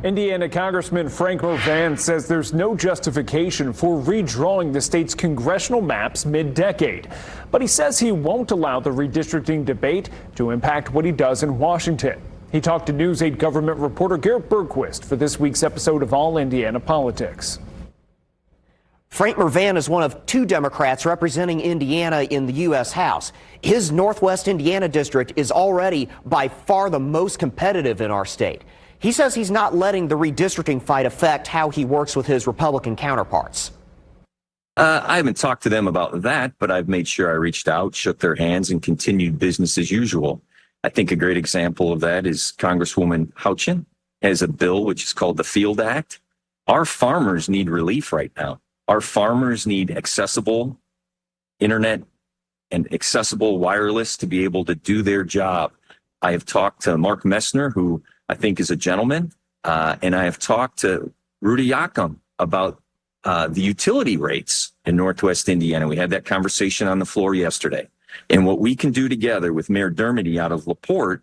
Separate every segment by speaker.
Speaker 1: Indiana Congressman Frank Mrvan says there's no justification for redrawing the state's congressional maps mid-decade. But he says he won't allow the redistricting debate to impact what he does in Washington. He talked to News 8 government reporter Garrett Bergquist for this week's episode of All Indiana Politics.
Speaker 2: Frank Mrvan is one of two Democrats representing Indiana in the U.S. House. His Northwest Indiana district is already by far the most competitive in our state. He says he's not letting the redistricting fight affect how he works with his Republican counterparts.
Speaker 3: I haven't talked to them about that, but I've made sure I reached out, shook their hands, and continued business as usual. I think a great example of that is Congresswoman Houchin has a bill which is called the Field Act. Our farmers need relief right now. Our farmers need accessible internet and accessible wireless to be able to do their job. I have talked to Mark Messner, who I think is a gentleman, and I have talked to Rudy Yakum about the utility rates in Northwest Indiana. We had that conversation on the floor yesterday. And what we can do together with Mayor Dermody out of LaPorte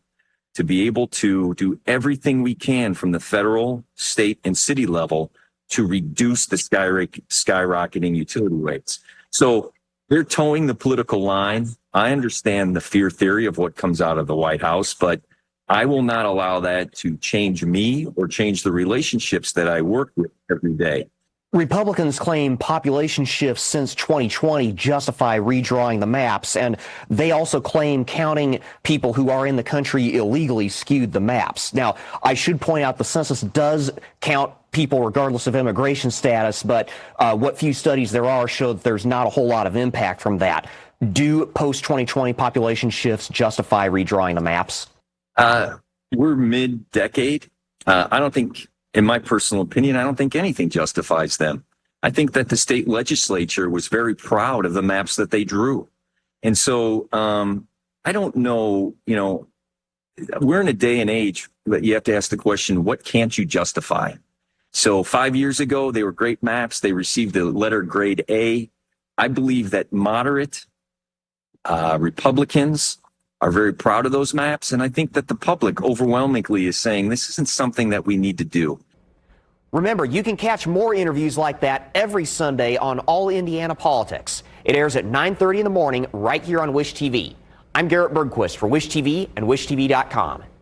Speaker 3: to be able to do everything we can from the federal, state, and city level to reduce the skyrocketing utility rates. So they're towing the political line. I understand the fear theory of what comes out of the White House, but I will not allow that to change me or change the relationships that I work with every day.
Speaker 2: Republicans claim population shifts since 2020 justify redrawing the maps, and they also claim counting people who are in the country illegally skewed the maps. Now, I should point out the census does count people regardless of immigration status, but what few studies there are show that there's not a whole lot of impact from that. Do post-2020 population shifts justify redrawing the maps?
Speaker 3: We're mid-decade. I don't think, in my personal opinion, I don't think anything justifies them. I think that the state legislature was very proud of the maps that they drew. And so I don't know, we're in a day and age that you have to ask the question, what can't you justify? So 5 years ago, they were great maps. They received the letter grade A. I believe that moderate Republicans are very proud of those maps. And I think that the public overwhelmingly is saying this isn't something that we need to do.
Speaker 2: Remember, you can catch more interviews like that every Sunday on All Indiana Politics. It airs at 9:30 in the morning right here on Wish TV. I'm Garrett Bergquist for Wish TV and WishTV.com.